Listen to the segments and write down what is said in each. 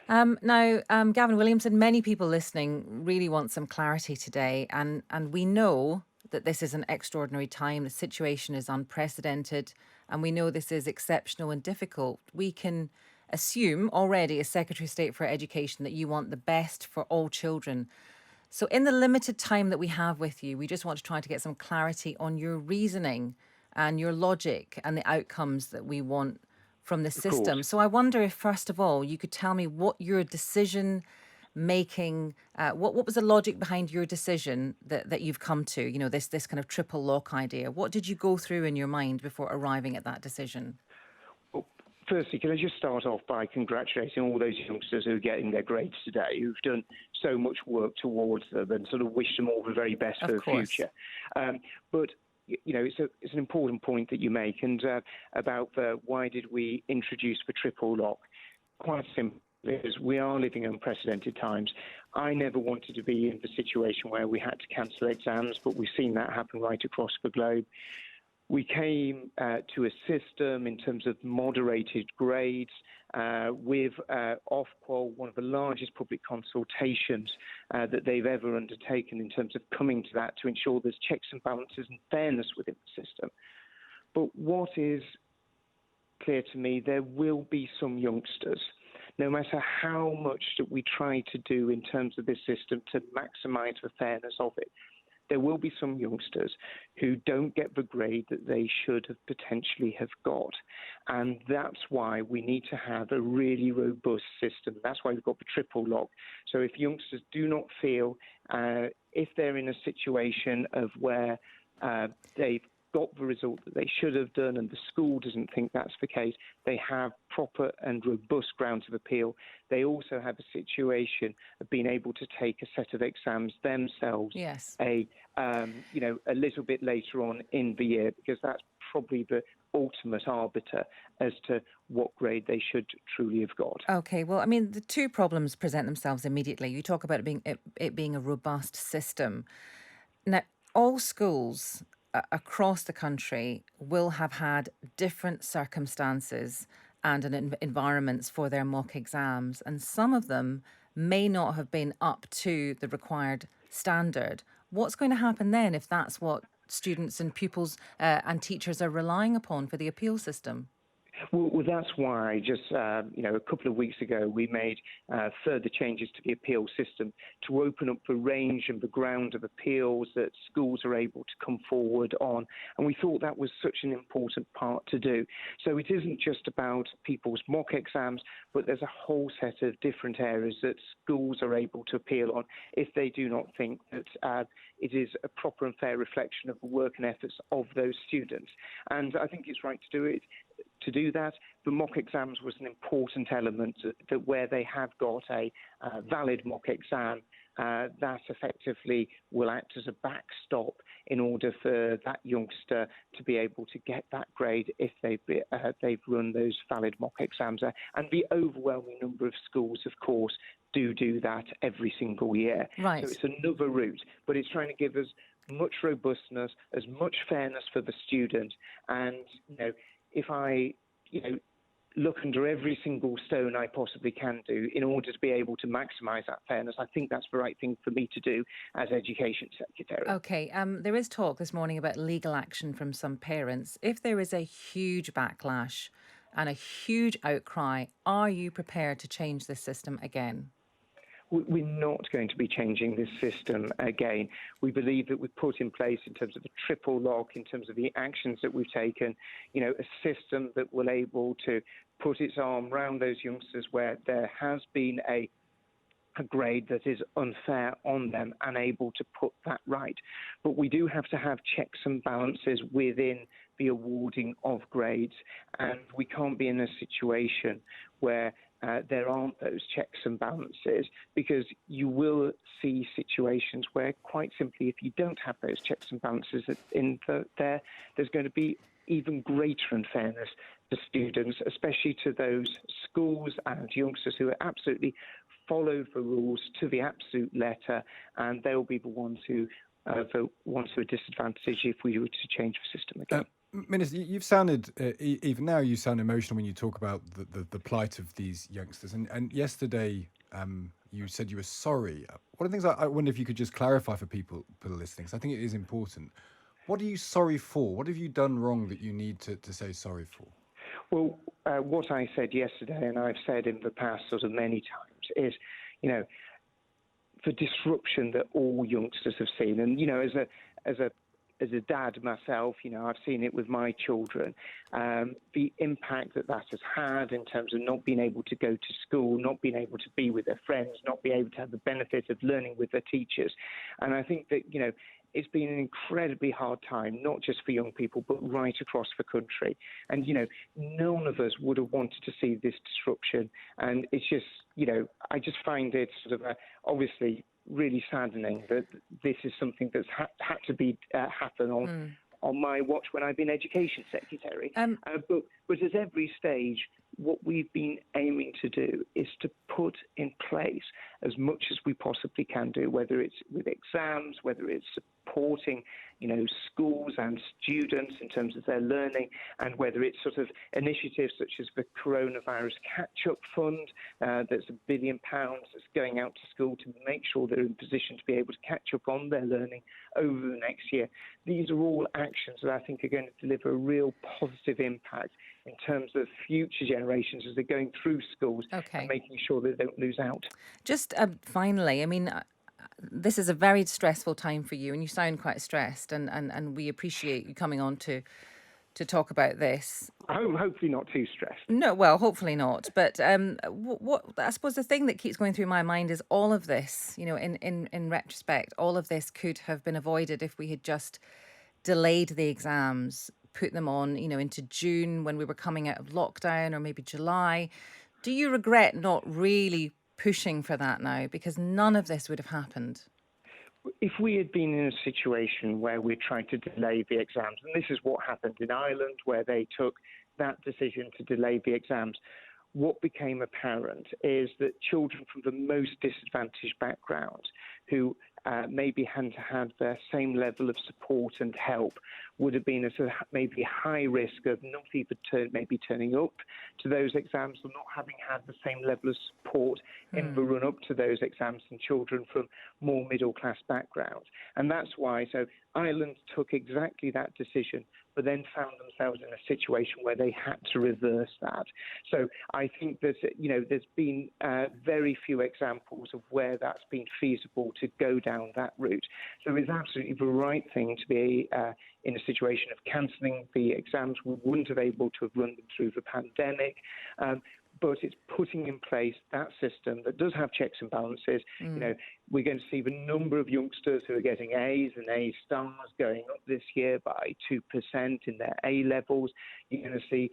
Gavin Williamson, many people listening really want some clarity today, and we know that this is an extraordinary time. The situation is unprecedented, and we know this is exceptional and difficult. We can assume already, as Secretary of State for Education, that you want the best for all children. So, in the limited time that we have with you, we just want to try to get some clarity on your reasoning and your logic and the outcomes that we want from the Of course. system. So, I wonder if, first of all, you could tell me what your decision making, what was the logic behind your decision that you've come to? You know, this kind of triple lock idea. What did you go through in your mind before arriving at that decision? Well, firstly, can I just start off by congratulating all those youngsters who are getting their grades today, who've done so much work towards them, and sort of wish them all the very best for Of the course. future. But you know, it's an important point that you make, and about why did we introduce the triple lock? Quite simply, because we are living in unprecedented times. I never wanted to be in the situation where we had to cancel exams, but we've seen that happen right across the globe. We came to a system in terms of moderated grades with Ofqual, one of the largest public consultations that they've ever undertaken in terms of coming to that to ensure there's checks and balances and fairness within the system. But what is clear to me, there will be some youngsters, no matter how much that we try to do in terms of this system to maximise the fairness of it, there will be some youngsters who don't get the grade that they should have potentially have got. And that's why we need to have a really robust system. That's why we've got the triple lock. So if youngsters do not feel, if they're in a situation of where they've got the result that they should have done and the school doesn't think that's the case, they have proper and robust grounds of appeal. They also have a situation of being able to take a set of exams themselves Yes. a little bit later on in the year, because that's probably the ultimate arbiter as to what grade they should truly have got. Okay, well, I mean, the two problems present themselves immediately. You talk about it being a robust system. Now, all schools across the country will have had different circumstances and environments for their mock exams, and some of them may not have been up to the required standard. What's going to happen then if that's what students and pupils and teachers are relying upon for the appeal system? Well, that's why just a couple of weeks ago we made further changes to the appeal system to open up the range and the ground of appeals that schools are able to come forward on, and we thought that was such an important part to do. So it isn't just about people's mock exams, but there's a whole set of different areas that schools are able to appeal on if they do not think that it is a proper and fair reflection of the work and efforts of those students. And I think it's right to do it. To do that, the mock exams was an important element that where they have got a valid mock exam, that effectively will act as a backstop in order for that youngster to be able to get that grade if they've run those valid mock exams. And the overwhelming number of schools, of course, do that every single year. So Right. it's another route, but it's trying to give us much robustness, as much fairness for the student. And, if I, look under every single stone I possibly can do in order to be able to maximise that fairness, I think that's the right thing for me to do as Education Secretary. Okay, there is talk this morning about legal action from some parents. If there is a huge backlash and a huge outcry, are you prepared to change this system again? We're not going to be changing this system again. We believe that we've put in place, in terms of a triple lock, in terms of the actions that we've taken, a system that will able to put its arm around those youngsters where there has been a grade that is unfair on them, and able to put that right. But we do have to have checks and balances within the awarding of grades, and we can't be in a situation where there aren't those checks and balances, because you will see situations where, quite simply, if you don't have those checks and balances there's going to be even greater unfairness to students, especially to those schools and youngsters who are absolutely follow the rules to the absolute letter, and they'll be the ones who are disadvantaged if we were to change the system again. Minister, you've sounded, even now, you sound emotional when you talk about the plight of these youngsters. And yesterday, you said you were sorry. One of the things I wonder if you could just clarify for people listening, 'cause I think it is important. What are you sorry for? What have you done wrong that you need to say sorry for? Well, what I said yesterday, and I've said in the past sort of many times, is, you know, the disruption that all youngsters have seen, and as a dad myself, I've seen it with my children. The impact that has had in terms of not being able to go to school, not being able to be with their friends, not being able to have the benefit of learning with their teachers, and I think that it's been an incredibly hard time, not just for young people, but right across the country. And, none of us would have wanted to see this disruption. And it's just, I just find it sort of obviously really saddening that this is something that's had to be happen on my watch when I've been Education Secretary. But at every stage, what we've been aiming to do is to put in place as much as we possibly can do, whether it's with exams, whether it's supporting, schools and students in terms of their learning, and whether it's sort of initiatives such as the Coronavirus Catch-up Fund, that's £1 billion that's going out to school to make sure they're in position to be able to catch up on their learning over the next year. These are all actions that I think are going to deliver a real positive impact in terms of future generations as they're going through schools and making sure they don't lose out. Just finally, I mean, this is a very stressful time for you, and you sound quite stressed, and we appreciate you coming on to talk about this. Hopefully not too stressed. No, well, hopefully not. But what I suppose the thing that keeps going through my mind is all of this, in retrospect, all of this could have been avoided if we had just delayed the exams, put them on, into June when we were coming out of lockdown, or maybe July. Do you regret not really pushing for that now? Because none of this would have happened. If we had been in a situation where we're trying to delay the exams, and this is what happened in Ireland, where they took that decision to delay the exams, what became apparent is that children from the most disadvantaged backgrounds who maybe hadn't had the same level of support and help would have been at a maybe high risk of not even maybe turning up to those exams, or not having had the same level of support in the run-up to those exams than children from more middle-class backgrounds. And that's why, so Ireland took exactly that decision, but then found themselves in a situation where they had to reverse that. So I think that, there's been very few examples of where that's been feasible to go down that route. So it's absolutely the right thing to be in a situation of cancelling the exams. We wouldn't have been able to have run them through the pandemic. But it's putting in place that system that does have checks and balances. We're going to see the number of youngsters who are getting A's and A stars going up this year by 2% in their A-levels. You're going to see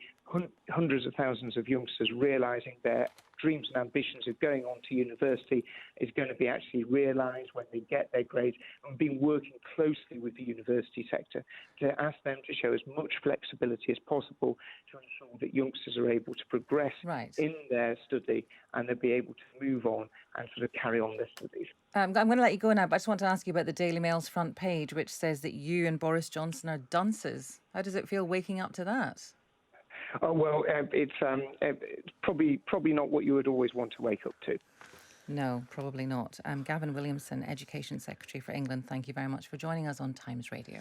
hundreds of thousands of youngsters realising their dreams and ambitions of going on to university is going to be actually realised when they get their grades, and been working closely with the university sector to ask them to show as much flexibility as possible to ensure that youngsters are able to progress in their study, and they'll be able to move on and sort of carry on their studies. I'm going to let you go now, but I just want to ask you about the Daily Mail's front page, which says that you and Boris Johnson are dunces. How does it feel waking up to that? Oh, well, it's probably not what you would always want to wake up to. No, probably not. Gavin Williamson, Education Secretary for England, thank you very much for joining us on Times Radio.